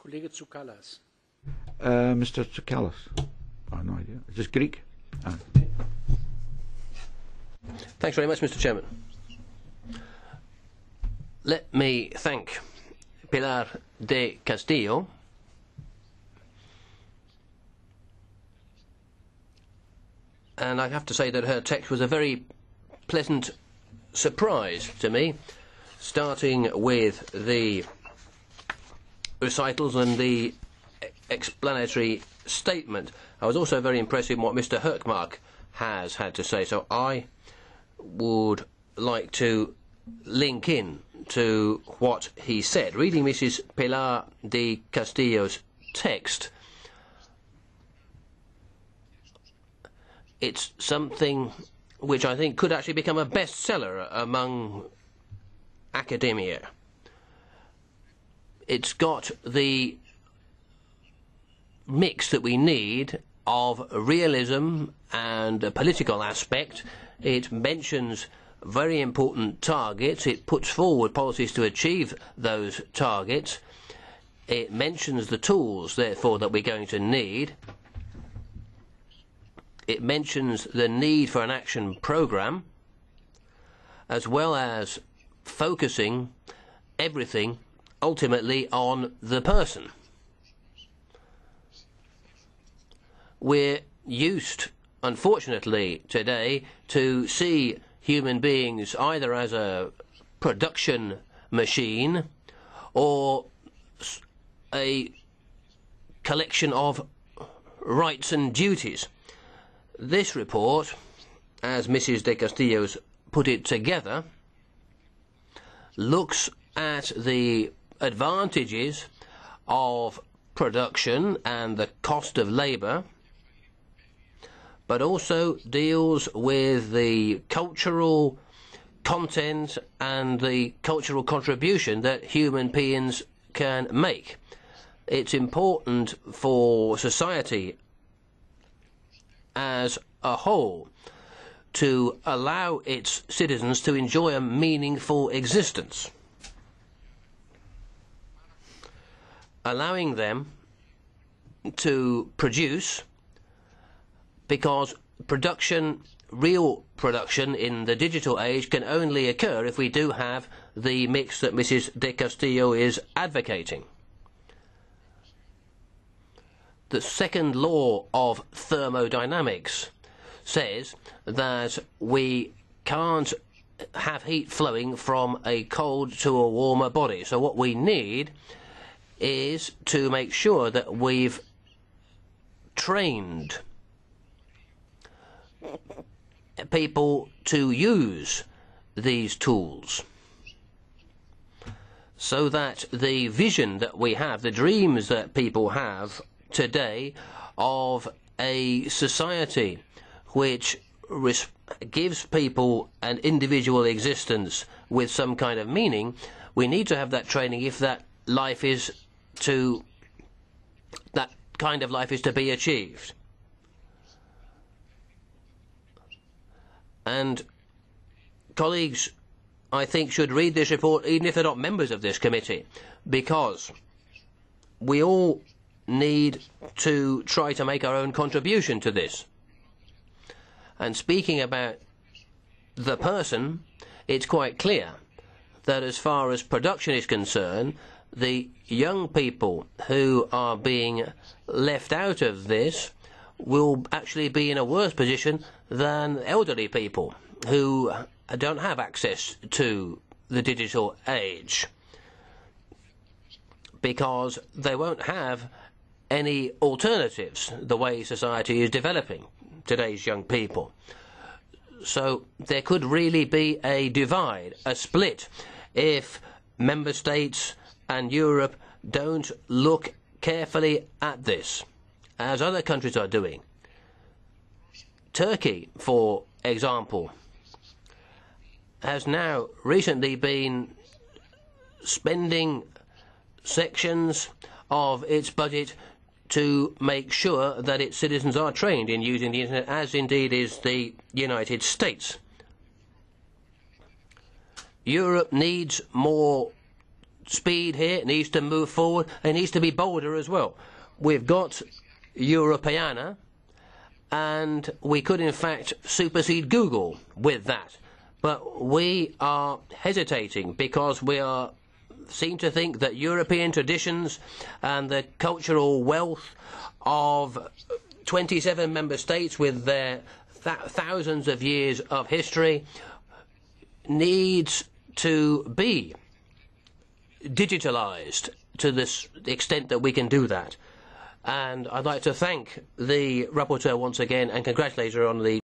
Kollege Tsoukalas. Mr. Tsoukalas. I have no idea. Is this Greek? Ah. Thanks very much, Mr. Chairman. Let me thank Pilar del Castillo and I have to say that her text was a very pleasant surprise to me, starting with the recitals and the explanatory statement. I was also very impressed with what Mr. Herkmark has had to say, so I would like to link in to what he said. Reading Mrs. Pilar del Castillo's text, it's something which I think could actually become a bestseller among academia. It's got the mix that we need of realism and a political aspect. It mentions very important targets. It puts forward policies to achieve those targets. It mentions the tools, therefore, that we're going to need. It mentions the need for an action programme, as well as focusing everything ultimately on the person. We're used, unfortunately, today to see human beings either as a production machine or a collection of rights and duties. This report, as Mrs. del Castillo's put it together, looks at the advantages of production and the cost of labour, but also deals with the cultural content and the cultural contribution that human beings can make. It's important for society as a whole to allow its citizens to enjoy a meaningful existence, allowing them to produce, because production, real production in the digital age, can only occur if we do have the mix that Mrs. del Castillo is advocating. The second law of thermodynamics says that we can't have heat flowing from a cold to a warmer body. So what we need is to make sure that we've trained people to use these tools, so that the vision that we have, the dreams that people have today of a society which gives people an individual existence with some kind of meaning, we need to have that training if that life is to, that kind of life is to be achieved. And colleagues, I think, should read this report even if they're not members of this committee, because we all need to try to make our own contribution to this. And speaking about the person, it's quite clear that as far as production is concerned, the young people who are being left out of this will actually be in a worse position than elderly people who don't have access to the digital age, because they won't have any alternatives the way society is developing today's young people. So there could really be a divide, a split, if member states and Europe don't look carefully at this, as other countries are doing. Turkey, for example, has now recently been spending sections of its budget to make sure that its citizens are trained in using the internet, as indeed is the United States. Europe needs more speed here, it needs to move forward, it needs to be bolder as well. We've got Europeana, and we could in fact supersede Google with that. But we are hesitating because we seem to think that European traditions and the cultural wealth of 27 member states with their thousands of years of history needs to be digitalised to this extent that we can do that. And I'd like to thank the rapporteur once again and congratulate her on the